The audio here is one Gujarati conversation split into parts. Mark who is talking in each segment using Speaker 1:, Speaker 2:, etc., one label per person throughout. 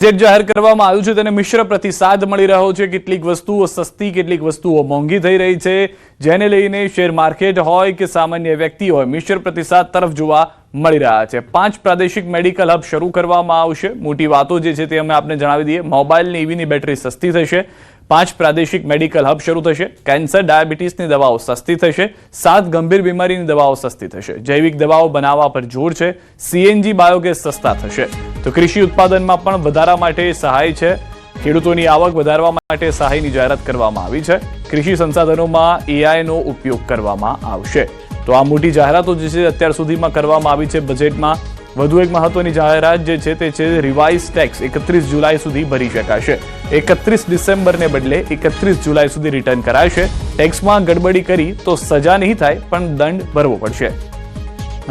Speaker 1: બજેટ જાહેર કરવામાં આવ્યું છે તેને મિશ્ર પ્રતિસાદ મળી રહ્યો છે। કેટલીક વસ્તુઓ સસ્તી, કેટલીક વસ્તુઓ મોંઘી થઈ રહી છે, જેને લઈને શેર માર્કેટ હોય કે સામાન્ય વ્યક્તિ હોય મિશ્ર પ્રતિસાદ તરફ જોવા મળી રહ્યા છે। 5 પ્રાદેશિક મેડિકલ હબ શરૂ કરવામાં આવશે। મોટી વાતો જે છે તે અમે આપને જણાવી દઈએ। મોબાઈલની ઈવીની બેટરી સસ્તી થશે। 5 પ્રાદેશિક મેડિકલ હબ શરૂ થશે। કેન્સર, ડાયાબિટીસની દવાઓ સસ્તી થશે। 7 ગંભીર બીમારીની દવાઓ સસ્તી થશે। જૈવિક દવાઓ બનાવવા પર જોર છે। સીએનજી બાયોગેસ સસ્તા થશે। તો કૃષિ ઉત્પાદનમાં પણ વધારા માટે સહાય છે। ખેડૂતોની આવક વધારવા માટે સહાયની જાહેરાત કરવામાં આવી છે। કૃષિ સંસાધનોમાં એઆઈનો ઉપયોગ કરવામાં આવશે। તો આ મોટી જાહેરાતો જે છે અત્યાર સુધીમાં કરવામાં આવી છે બજેટમાં। વધુ એક મહત્વની જાહેરાત જે છે તે છે રિવાઇઝ ટેક્સ 31 જુલાઈ સુધી ભરી શકાશે। 31 ડિસેમ્બરને બદલે 31 જુલાઈ સુધી રિટર્ન કરાશે। ટેક્સમાં ગડબડી કરી તો સજા નહીં થાય પણ દંડ ભરવો પડશે।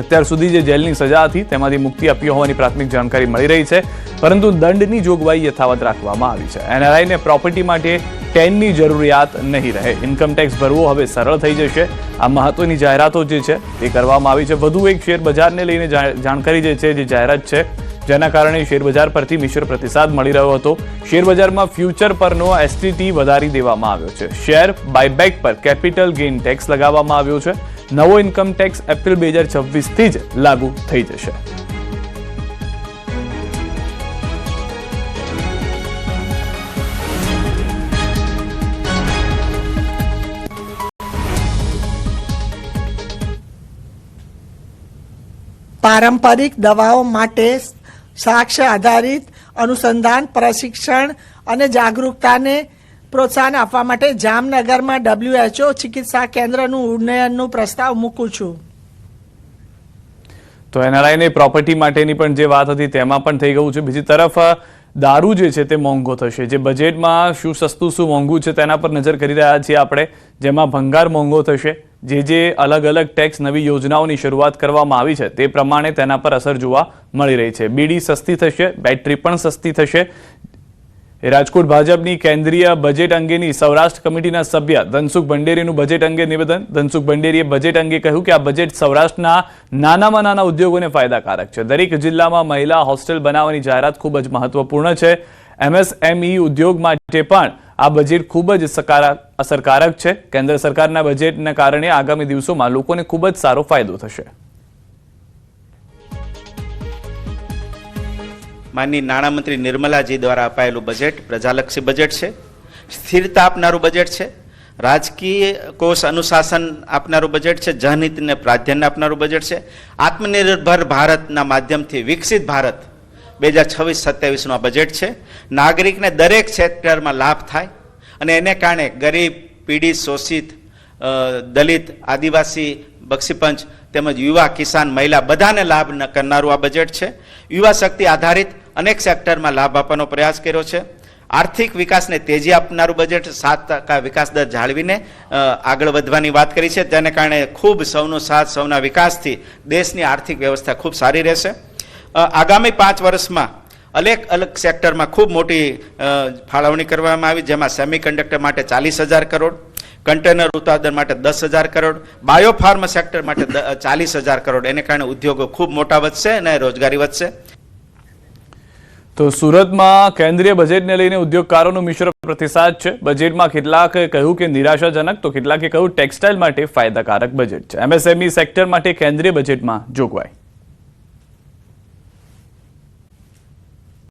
Speaker 1: અત્યાર સુધી જે જેલની સજા હતી તેમાંથી મુક્તિ આપી હોવાની પ્રાથમિક જાણકારી મળી રહી છે, પરંતુ દંડની જોગવાઈ યથાવત રાખવામાં આવી છે। એનઆરઆઈને પ્રોપર્ટી માટે 10 ની જરૂરિયાત નહીં રહે। ઇન્કમ ટેક્સ ભરવો હવે સરળ થઈ જશે। આ મહત્વની જાહેરાતો જે છે તે કરવામાં આવી છે। વધુ એક શેર બજારને લઈને જાણકારી જે છે, જે જાહેરાત છે, જેના કારણે શેર બજાર પરથી મિશ્ર પ્રતિસાદ મળી રહ્યો હતો। શેર બજારમાં ફ્યુચર પરનો એસટીટી વધારી દેવામાં આવ્યો છે। શેર બાયબેક પર કેપિટલ ગેઇન ટેક્સ લગાવવામાં આવ્યો છે। નવો ઇન્કમ ટેક્સ એપ્રિલ 2026 થી જ લાગુ થઈ જશે।
Speaker 2: पारंपरिक दवाओं माटे साक्ष्य आधारित अनुसंधान प्रशिक्षण અને જાગૃતતાને પ્રોત્સાહન આપવા માટે જામનગરમાં WHO ચિકિત્સા કેન્દ્રનું ઉન્નયનનું પ્રસ્તાવ મૂકું છું।
Speaker 1: તો એનઆરઆઈને પ્રોપર્ટી માટેની પણ જે વાત હતી તેમાં પણ થઈ ગયું છે। બીજી તરફ દારૂ જે છે તે મોંઘો થશે। જે બજેટમાં શું સસ્તું શું મોંઘું છે તેના પર નજર કરી રહ્યા છીએ આપણે, જેમાં ભંગાર મોંઘો થશે। જે અલગ અલગ ટેક્સ નવી યોજનાઓની શરૂઆત કરવામાં આવી છે તે પ્રમાણે તેના પર અસર જોવા મળી રહી છે। બીડી સસ્તી થશે, બેટરી પણ સસ્તી થશે। રાજકોટ ભાજપની કેન્દ્રીય બજેટ અંગેની સૌરાષ્ટ્ર કમિટીના સભ્ય ધનસુખ ભંડેરીનું બજેટ અંગે નિવેદન। ધનસુખ ભંડેરીએ બજેટ અંગે કહ્યું કે આ બજેટ સૌરાષ્ટ્રના નાનામાં નાના ઉદ્યોગોને ફાયદાકારક છે। દરેક જિલ્લામાં મહિલા હોસ્ટેલ બનાવવાની જાહેરાત ખૂબ જ મહત્વપૂર્ણ છે। એમએસએમઈ ઉદ્યોગ માટે પણ આ બજેટ ખૂબ જ અસરકારક છે। કેન્દ્ર સરકારના બજેટના કારણે આગામી દિવસોમાં લોકોને ખૂબ જ સારો ફાયદો થશે।
Speaker 3: માનનીય નાણામંત્રી નિર્મલાજી દ્વારા અપાયેલું બજેટ પ્રજાલક્ષી બજેટ છે। સ્થિરતા આપનારું બજેટ છે। રાજકીય કોષ અનુશાસન આપનારું બજેટ છે। જનહિતને પ્રાધાન્ય આપનારું બજેટ છે। આત્મનિર્ભર ભારતના માધ્યમથી વિકસિત ભારત 2026-27નું આ બજેટ છે। નાગરિકને દરેક સેક્ટરમાં લાભ થાય અને એને કારણે ગરીબ, પીડિત, શોષિત, દલિત, આદિવાસી, બક્ષીપંચ તેમજ યુવા, કિસાન, મહિલા બધાને લાભ કરનારું આ બજેટ છે। યુવા શક્તિ આધારિત અનેક સેક્ટરમાં લાભ આપવાનો પ્રયાસ કર્યો છે। આર્થિક વિકાસને તેજી આપનારું બજેટ 7% વિકાસ દર જાળવીને આગળ વધવાની વાત કરી છે। તેને કારણે ખૂબ સૌનો સાથ, સૌના વિકાસથી દેશની આર્થિક વ્યવસ્થા ખૂબ સારી રહેશે। આગામી 5 વર્ષમાં અલગ સેક્ટરમાં ખૂબ મોટી ફાળવણી કરવામાં આવી, જેમાં સેમિકન્ડક્ટર માટે 40,000 કરોડ, કન્ટેનર ઉત્પાદન માટે 10,000 કરોડ, બાયોફાર્મા સેક્ટર માટે 40,000 કરોડ। એને કારણે ઉદ્યોગો ખૂબ મોટા વધશે અને રોજગારી વધશે।
Speaker 1: તો સુરતમાં કેન્દ્રીય બજેટને લઈને ઉદ્યોગકારોનો મિશ્ર પ્રતિસાદ છે। બજેટમાં કેટલાક કહ્યું કે નિરાશાજનક, તો કેટલાકે કહ્યું ટેક્સટાઇલ માટે ફાયદાકારક બજેટ છે। એમએસએમઈ સેક્ટર માટે કેન્દ્રીય બજેટમાં જોગવાઈ।